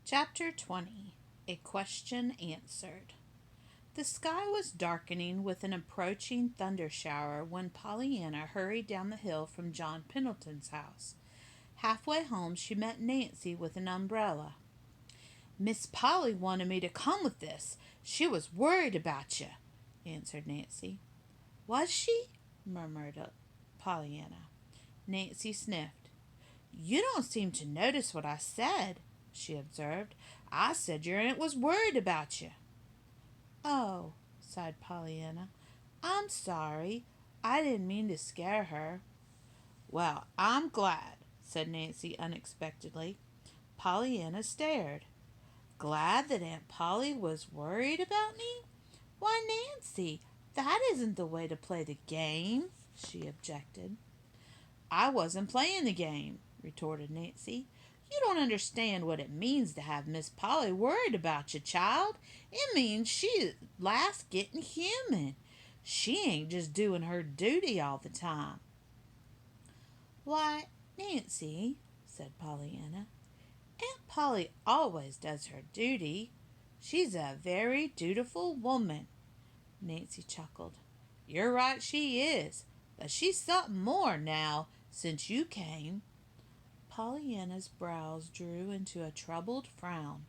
Chapter 20. A Question Answered. The sky was darkening with an approaching thunder shower when Pollyanna hurried down the hill from John Pendleton's house. Halfway home she met Nancy with an umbrella. "Miss Polly wanted me to come with this. She was worried about you," answered Nancy. "Was she?" murmured Pollyanna. Nancy sniffed. "You don't seem to notice what I said," she observed. "I said your aunt was worried about you." "Oh," sighed Pollyanna. "I'm sorry. I didn't mean to scare her." "Well, I'm glad," said Nancy unexpectedly. Pollyanna stared. "Glad that Aunt Polly was worried about me? Why, Nancy, that isn't the way to play the game," she objected. "I wasn't playing the game," retorted Nancy. "You don't understand what it means to have Miss Polly worried about you, child. It means she's last getting human. She ain't just doing her duty all the time." "Why, Nancy," said Pollyanna, "Aunt Polly always does her duty. She's a very dutiful woman." Nancy chuckled. "You're right, she is. But she's something more now, since you came." Pollyanna's brows drew into a troubled frown.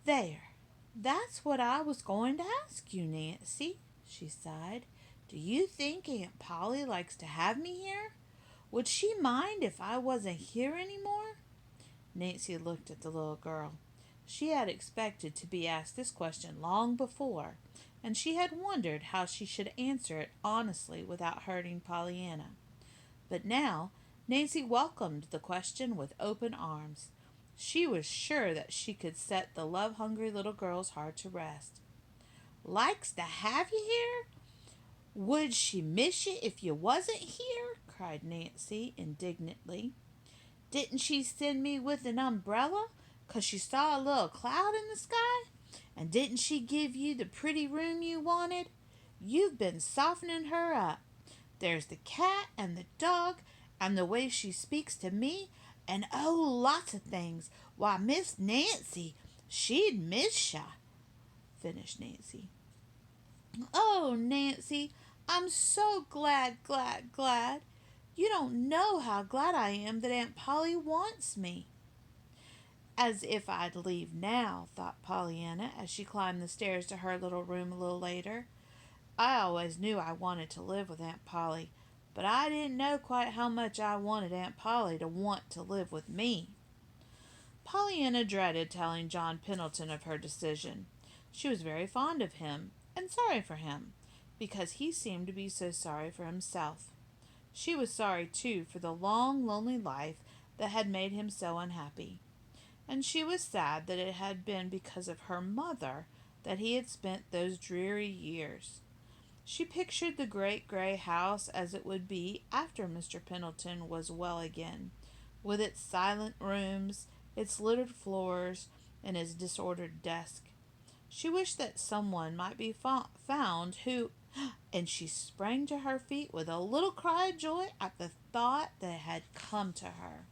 "There, that's what I was going to ask you, Nancy," she sighed. "Do you think Aunt Polly likes to have me here? Would she mind if I wasn't here any more?" Nancy looked at the little girl. She had expected to be asked this question long before, and she had wondered how she should answer it honestly without hurting Pollyanna. But now Nancy welcomed the question with open arms. She was sure that she could set the love-hungry little girl's heart to rest. "Likes to have you here? Would she miss you if you wasn't here?" cried Nancy indignantly. "Didn't she send me with an umbrella 'cause she saw a little cloud in the sky? And didn't she give you the pretty room you wanted? You've been softening her up. There's the cat and the dog and the way she speaks to me, and oh, lots of things. Why, Miss Nancy, she'd miss ya," finished Nancy. "Oh, Nancy, I'm so glad, glad, glad. You don't know how glad I am that Aunt Polly wants me." "As if I'd leave now," thought Pollyanna as she climbed the stairs to her little room a little later. "I always knew I wanted to live with Aunt Polly, but I didn't know quite how much I wanted Aunt Polly to want to live with me." Pollyanna dreaded telling John Pendleton of her decision. She was very fond of him and sorry for him, because he seemed to be so sorry for himself. She was sorry, too, for the long, lonely life that had made him so unhappy. And she was sad that it had been because of her mother that he had spent those dreary years. She pictured the great gray house as it would be after Mr. Pendleton was well again, with its silent rooms, its littered floors, and its disordered desk. She wished that someone might be found who, and she sprang to her feet with a little cry of joy at the thought that had come to her.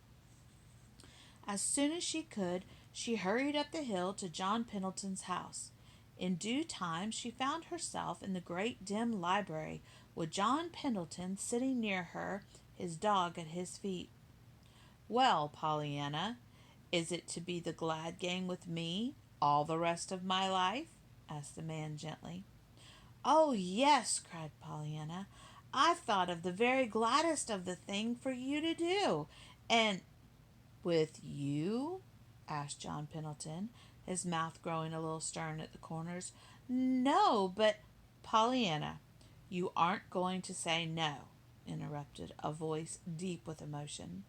As soon as she could, she hurried up the hill to John Pendleton's house. In due time she found herself in the great dim library with John Pendleton sitting near her, his dog at his feet. "Well, Pollyanna, is it to be the glad game with me all the rest of my life?" asked the man gently. "Oh, yes," cried Pollyanna. "I've thought of the very gladdest of the thing for you to do. And—" "With you?" asked John Pendleton, his mouth growing a little stern at the corners. "No, but—" "Pollyanna, you aren't going to say no," interrupted a voice deep with emotion.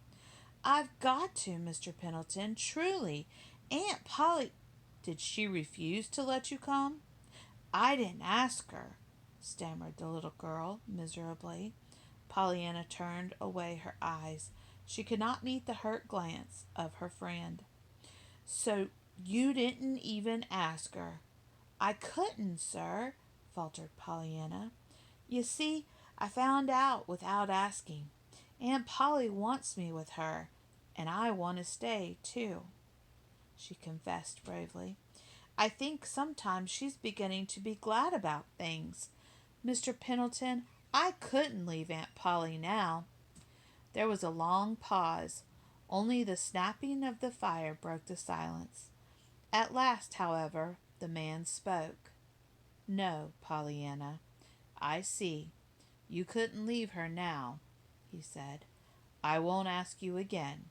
"I've got to, Mr. Pendleton, truly. Aunt Polly—" "Did she refuse to let you come?" "I didn't ask her," stammered the little girl miserably. Pollyanna turned away her eyes. She could not meet the hurt glance of her friend. "So you didn't even ask her?" "I couldn't, sir," faltered Pollyanna. "You see, I found out without asking. Aunt Polly wants me with her, and I want to stay, too." she confessed bravely. I think sometimes she's beginning to be glad about things. Mr. Pendleton, I couldn't leave Aunt Polly now. There was a long pause. Only the snapping of the fire broke the silence. At last, however, the man spoke. No, Pollyanna, I see. You couldn't leave her now, he said. I won't ask you again.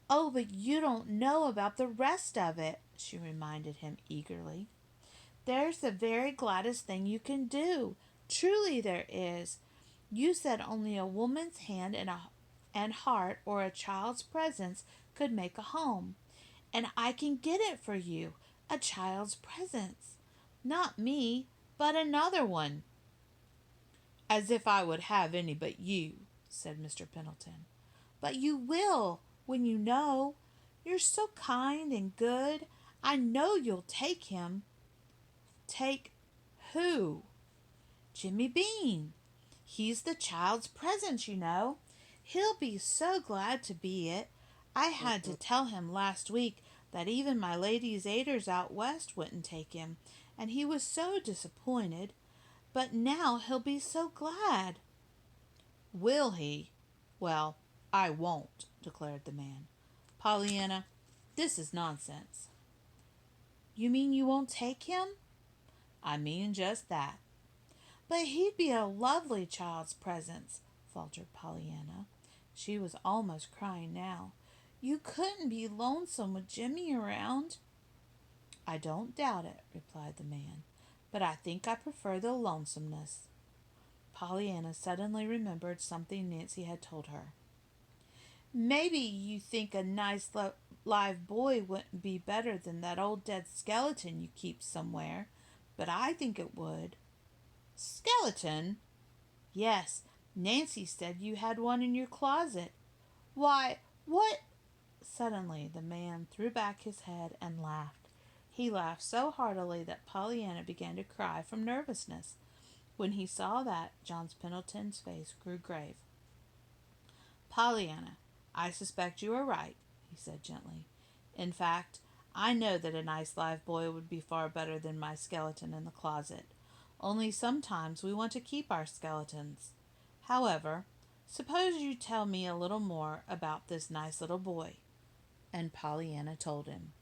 Oh, but you don't know about the rest of it, she reminded him eagerly. There's the very gladdest thing you can do. Truly there is. You said only a woman's hand and heart or a child's presence could make a home. And I can get it for you, a child's presence. Not me, but another one. As if I would have any but you, said Mr. Pendleton. But you will, when you know. You're so kind and good. I know you'll take him. Take who? Jimmy Bean. He's the child's presence, you know. He'll be so glad to be it. I had to tell him last week that even my ladies' aiders out west wouldn't take him, and he was so disappointed. But now he'll be so glad. Will he? Well, I won't, declared the man. Pollyanna, this is nonsense. You mean you won't take him? I mean just that. But he'd be a lovely child's presence, faltered Pollyanna. She was almost crying now. You couldn't be lonesome with Jimmy around. I don't doubt it, replied the man, but I think I prefer the lonesomeness. Pollyanna suddenly remembered something Nancy had told her. Maybe you think a nice live boy wouldn't be better than that old dead skeleton you keep somewhere, but I think it would. Skeleton? Yes, Nancy said you had one in your closet. Why, what? Suddenly the man threw back his head and laughed. He laughed so heartily that Pollyanna began to cry from nervousness. When he saw that, John Pendleton's face grew grave. Pollyanna, I suspect you are right, he said gently. In fact, I know that a nice live boy would be far better than my skeleton in the closet. Only sometimes we want to keep our skeletons. However, suppose you tell me a little more about this nice little boy. And Pollyanna told him.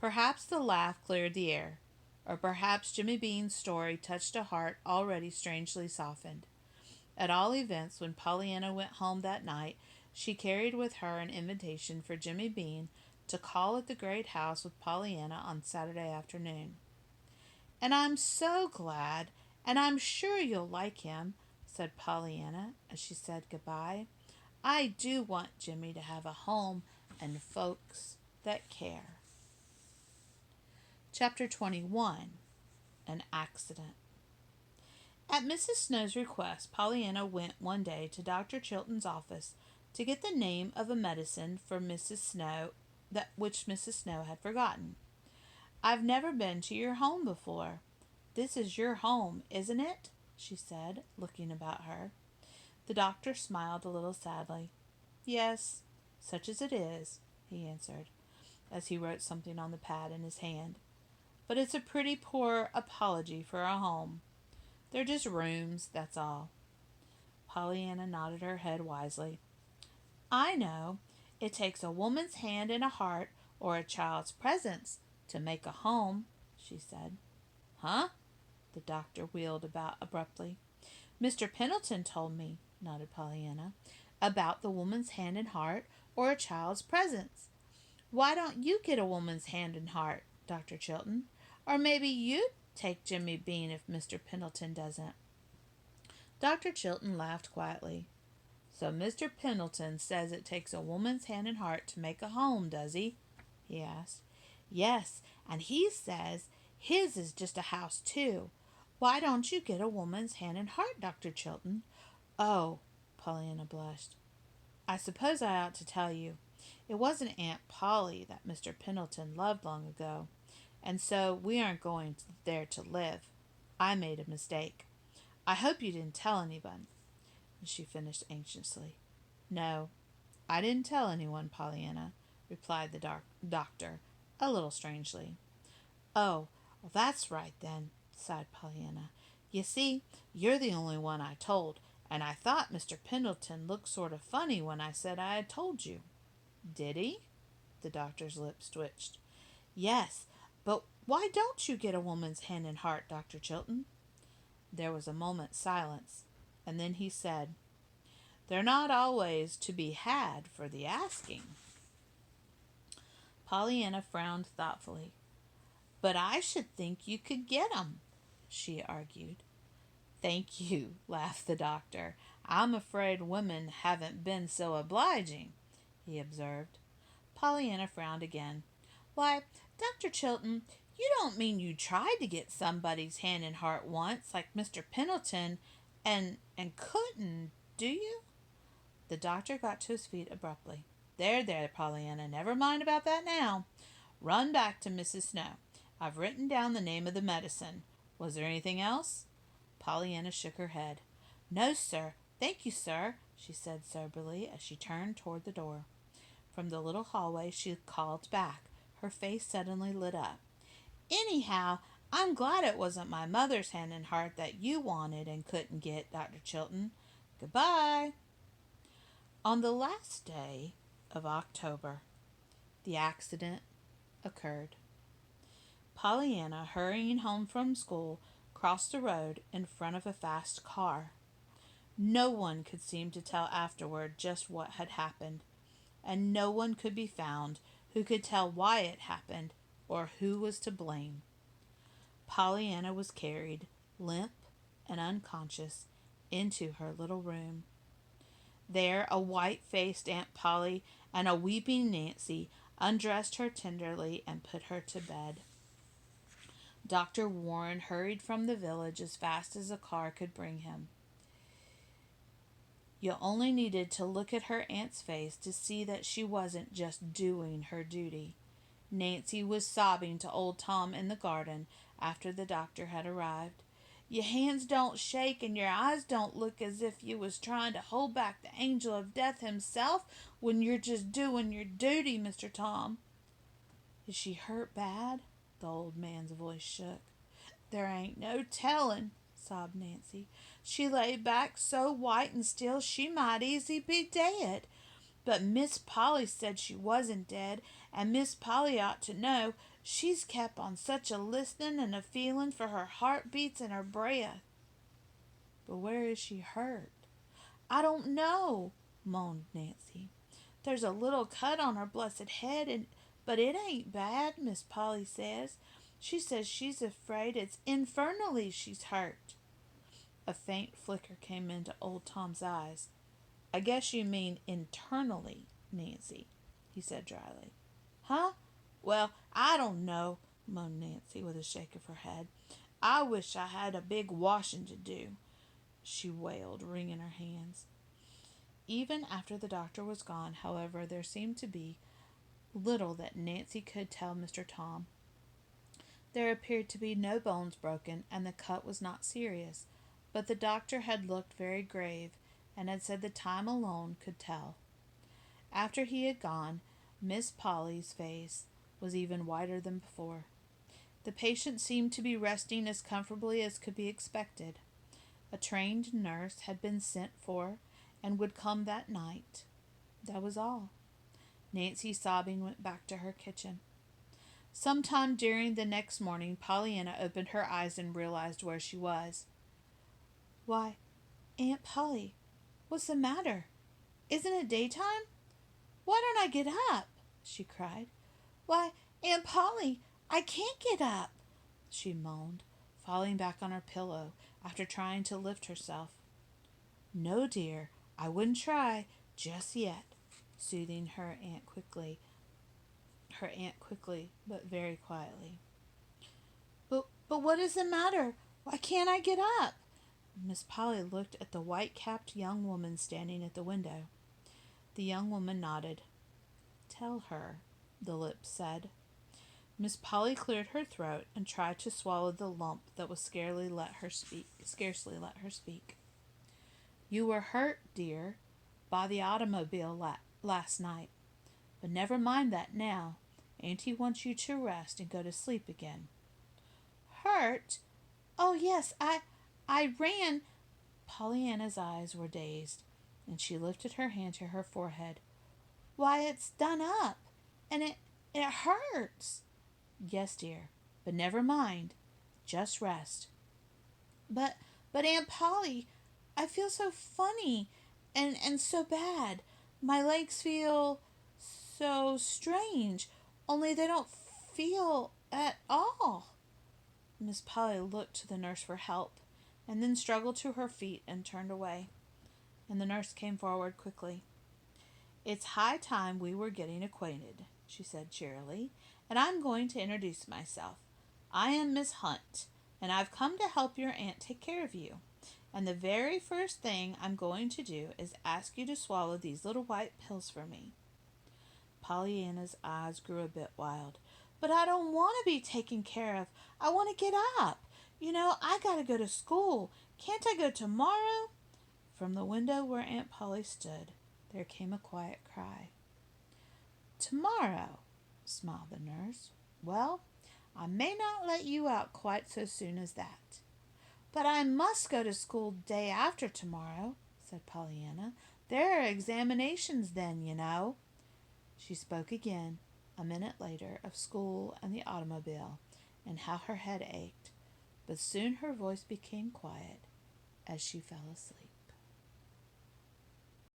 Perhaps the laugh cleared the air, or perhaps Jimmy Bean's story touched a heart already strangely softened. At all events, when Pollyanna went home that night, she carried with her an invitation for Jimmy Bean to call at the great house with Pollyanna on Saturday afternoon. And I'm so glad, and I'm sure you'll like him, said Pollyanna as she said goodbye. I do want Jimmy to have a home and folks that care. Chapter 21. An Accident. At Mrs. Snow's request, Pollyanna went one day to Dr. Chilton's office to get the name of a medicine for Mrs. Snow which Mrs. Snow had forgotten. I've never been to your home before. This is your home, isn't it? She said, looking about her. The doctor smiled a little sadly. Yes, such as it is, he answered, as he wrote something on the pad in his hand. But it's a pretty poor apology for a home. They're just rooms, that's all. Pollyanna nodded her head wisely. I know. It takes a woman's hand and a heart or a child's presence to make a home, she said. Huh? The doctor wheeled about abruptly. Mr. Pendleton told me, nodded Pollyanna, about the woman's hand and heart or a child's presence. Why don't you get a woman's hand and heart, Dr. Chilton? Or maybe you'd take Jimmy Bean if Mr. Pendleton doesn't. Dr. Chilton laughed quietly. So Mr. Pendleton says it takes a woman's hand and heart to make a home, does he? He asked. Yes, and he says his is just a house, too. Why don't you get a woman's hand and heart, Dr. Chilton? Oh, Pollyanna blushed. I suppose I ought to tell you. It wasn't Aunt Polly that Mr. Pendleton loved long ago, and so we aren't going there to live. I made a mistake. I hope you didn't tell anyone. She finished anxiously. No, I didn't tell anyone, Pollyanna, replied the doctor, a little strangely. Oh, well, that's right then, sighed Pollyanna. You see, you're the only one I told, and I thought Mr. Pendleton looked sort of funny when I said I had told you. Did he? The doctor's lips twitched. Yes, but why don't you get a woman's hand and heart, Dr. Chilton? There was a moment's silence, and then he said, They're not always to be had for the asking. Pollyanna frowned thoughtfully. But I should think you could get 'em, she argued. Thank you, laughed the doctor. I'm afraid women haven't been so obliging, he observed. Pollyanna frowned again. Why, Dr. Chilton, you don't mean you tried to get somebody's hand and heart once, like Mr. Pendleton, and couldn't, do you? The doctor got to his feet abruptly. There, Pollyanna, never mind about that now. Run back to Mrs. Snow. I've written down the name of the medicine. Was there anything else? Pollyanna shook her head. No, sir. Thank you, sir, she said soberly as she turned toward the door. From the little hallway she called back. Her face suddenly lit up. Anyhow, I'm glad it wasn't my mother's hand and heart that you wanted and couldn't get, Dr. Chilton. Goodbye. On the last day of October, the accident occurred. Pollyanna, hurrying home from school, crossed the road in front of a fast car. No one could seem to tell afterward just what had happened, and no one could be found who could tell why it happened or who was to blame. Pollyanna was carried, limp and unconscious, into her little room. There, a white-faced Aunt Polly and a weeping Nancy undressed her tenderly and put her to bed. Dr. Warren hurried from the village as fast as a car could bring him. You only needed to look at her aunt's face to see that she wasn't just doing her duty. Nancy was sobbing to old Tom in the garden after the doctor had arrived. Your hands don't shake and your eyes don't look as if you was trying to hold back the angel of death himself when you're just doing your duty, Mr. Tom. Is she hurt bad? The old man's voice shook. There ain't no telling, sobbed Nancy. She lay back so white and still she might easy be dead. But Miss Polly said she wasn't dead, and Miss Polly ought to know. She's kept on such a listening and a feeling for her heartbeats and her breath. But where is she hurt? I don't know, moaned Nancy. There's a little cut on her blessed head, but it ain't bad, Miss Polly says. She says she's afraid it's infernally she's hurt. A faint flicker came into old Tom's eyes. I guess you mean internally, Nancy, he said dryly. Huh? Well, I don't know, moaned Nancy with a shake of her head. I wish I had a big washing to do, she wailed, wringing her hands. Even after the doctor was gone, however, there seemed to be little that Nancy could tell Mr. Tom. There appeared to be no bones broken, and the cut was not serious, but the doctor had looked very grave and had said that time alone could tell. After he had gone, Miss Polly's face was even whiter than before. The patient seemed to be resting as comfortably as could be expected. A trained nurse had been sent for and would come that night. That was all. Nancy, sobbing, went back to her kitchen. Sometime during the next morning, Pollyanna opened her eyes and realized where she was. Why, Aunt Polly, what's the matter? Isn't it daytime? Why don't I get up? She cried. Why, Aunt Polly, I can't get up, she moaned, falling back on her pillow after trying to lift herself. No, dear, I wouldn't try just yet, soothing her aunt quickly, but very quietly. But what is the matter? Why can't I get up? Miss Polly looked at the white-capped young woman standing at the window. The young woman nodded. Tell her, the lips said. Miss Polly cleared her throat and tried to swallow the lump that was scarcely let her speak. You were hurt, dear, by the automobile last night. But never mind that now. Auntie wants you to rest and go to sleep again." "Hurt? Oh, yes, I ran." Pollyanna's eyes were dazed, and she lifted her hand to her forehead. "Why, it's done up, and it hurts." "Yes, dear, but never mind. Just rest." But but Aunt Polly, I feel so funny and so bad. My legs feel so strange, only they don't feel at all." Miss Polly looked to the nurse for help, and then struggled to her feet and turned away. And the nurse came forward quickly. "It's high time we were getting acquainted," she said cheerily, "and I'm going to introduce myself. I am Miss Hunt, and I've come to help your aunt take care of you. And the very first thing I'm going to do is ask you to swallow these little white pills for me." Pollyanna's eyes grew a bit wild. "But I don't want to be taken care of. I want to get up. I got to go to school. Can't I go tomorrow?" From the window where Aunt Polly stood, there came a quiet cry. "Tomorrow," smiled the nurse. "Well, I may not let you out quite so soon as that." "But I must go to school day after tomorrow," said Pollyanna. "There are examinations then. She spoke again, a minute later, of school and the automobile, and how her head ached, but soon her voice became quiet as she fell asleep.